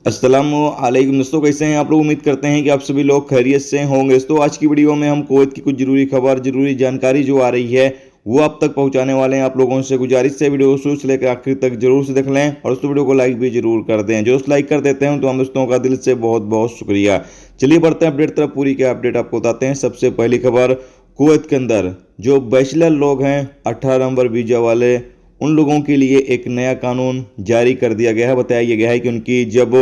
अस्सलामुअलैकुम दोस्तों, कैसे हैं आप लोग। उम्मीद करते हैं कि आप सभी लोग खैरियत से होंगे। दोस्तों आज की वीडियो में हम कुवैत की कुछ जरूरी खबर, जरूरी जानकारी जो आ रही है वो आप तक पहुंचाने वाले हैं। आप लोगों से गुजारिश है वीडियो को शुरू से लेकर आखिर तक जरूर से देख लें और दोस्तों वीडियो को लाइक भी जरूर कर दें। जो लाइक कर देते हैं तो हम दोस्तों का दिल से बहुत बहुत शुक्रिया। चलिए बढ़ते हैं अपडेट तरफ। पूरी क्या अपडेट आपको बताते हैं। सबसे पहली खबर, कुवैत के अंदर जो बैचलर लोग हैं 18 नंबर वीजा वाले, उन लोगों के लिए एक नया कानून जारी कर दिया गया है। बताया गया है कि उनकी जब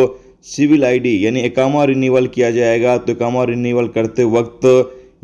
सिविल आईडी यानी इकामा रिन्यूअल किया जाएगा तो इकामा रिन्यूअल करते वक्त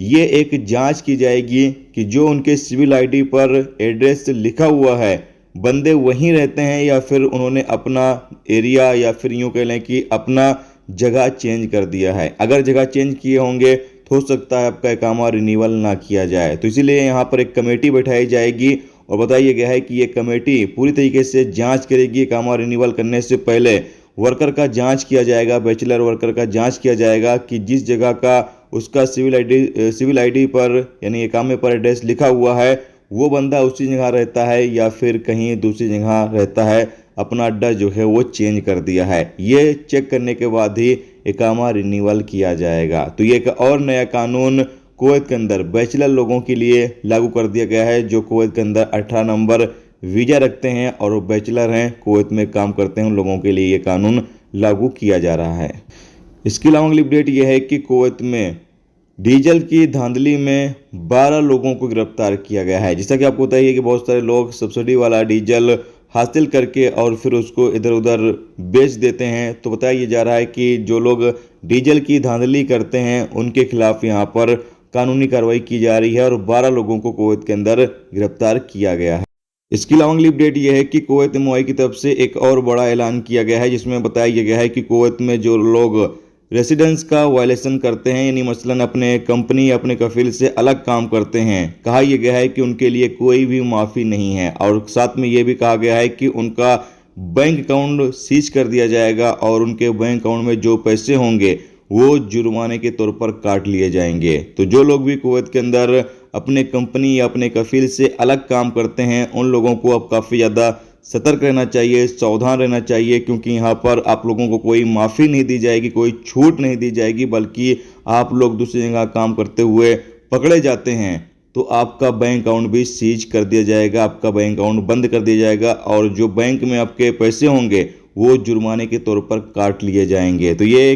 ये एक जांच की जाएगी कि जो उनके सिविल आईडी पर एड्रेस लिखा हुआ है बंदे वहीं रहते हैं या फिर उन्होंने अपना एरिया या फिर यूं कह लें कि अपना जगह चेंज कर दिया है। अगर जगह चेंज किए होंगे तो हो सकता है आपका इकामा रिन्यूअल ना किया जाए। तो इसीलिए यहाँ पर एक कमेटी बैठाई जाएगी और बताया गया है कि ये कमेटी पूरी तरीके से जांच करेगी। इकामा रिन्यूअल करने से पहले वर्कर का जांच किया जाएगा, बैचलर वर्कर का जांच किया जाएगा कि जिस जगह का उसका सिविल आईडी पर यानी इकामे पर एड्रेस लिखा हुआ है वो बंदा उसी जगह रहता है या फिर कहीं दूसरी जगह रहता है, अपना अड्डा जो है वो चेंज कर दिया है। ये चेक करने के बाद ही इकामा रिन्यूअल किया जाएगा। तो ये एक और नया कानून कुवैत के अंदर बैचलर लोगों के लिए लागू कर दिया गया है जो कुवैत के अंदर 18 नंबर वीजा रखते हैं और वो बैचलर हैं, कुवैत में काम करते हैं, उन लोगों के लिए ये कानून लागू किया जा रहा है। इसके अलावा अगली अपडेट यह है कि कुवैत में डीजल की धांधली में 12 लोगों को गिरफ्तार किया गया है। जैसा कि आपको पता ही है कि बहुत सारे लोग सब्सिडी वाला डीजल हासिल करके और फिर उसको इधर उधर बेच देते हैं। तो बताया जा रहा है कि जो लोग डीजल की धांधली करते हैं उनके खिलाफ यहाँ पर कानूनी कार्रवाई की जा रही है और 12 लोगों को कुवैत के अंदर गिरफ्तार किया गया है। इसके अलावा अगली अपडेट यह है कि कुवैत एमओआई की तरफ से एक और बड़ा ऐलान किया गया है जिसमें बताया गया है कि कुवैत में जो लोग रेसिडेंस का वायलेशन करते हैं यानी मसलन अपने कंपनी अपने कफील से अलग काम करते हैं, कहा यह गया है कि उनके लिए कोई भी माफ़ी नहीं है। और साथ में यह भी कहा गया है कि उनका बैंक अकाउंट सीज कर दिया जाएगा और उनके बैंक अकाउंट में जो पैसे होंगे वो जुर्माने के तौर पर काट लिए जाएंगे। तो जो लोग भी कुवैत के अंदर अपने कंपनी या अपने कफील से अलग काम करते हैं उन लोगों को अब काफ़ी ज़्यादा सतर्क रहना चाहिए, सावधान रहना चाहिए, क्योंकि यहाँ पर आप लोगों को कोई माफ़ी नहीं दी जाएगी, कोई छूट नहीं दी जाएगी, बल्कि आप लोग दूसरी जगह काम करते हुए पकड़े जाते हैं तो आपका बैंक अकाउंट भी सीज कर दिया जाएगा, आपका बैंक अकाउंट बंद कर दिया जाएगा और जो बैंक में आपके पैसे होंगे वो जुर्माने के तौर पर काट लिए जाएंगे। तो ये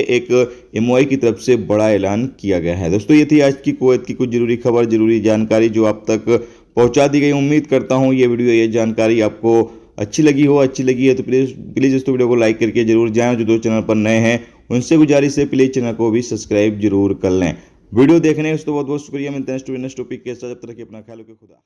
एक एमओआई की तरफ से बड़ा ऐलान किया गया है। दोस्तों ये थी आज की कुवैत की कुछ जरूरी खबर, जरूरी जानकारी जो आप तक पहुंचा दी गई। उम्मीद करता हूं ये वीडियो, ये जानकारी आपको अच्छी लगी है तो प्लीज़ दोस्तों वीडियो को लाइक करके जरूर जाएं। जो दोस्त चैनल पर नए हैं उनसे गुजारिश है प्लीज़ चैनल को भी सब्सक्राइब जरूर कर लें। वीडियो देखने के बहुत बहुत शुक्रिया। मिलते हैं नेक्स्ट टॉपिक के साथ, जब तक अपना ख्याल रखिए। खुदा।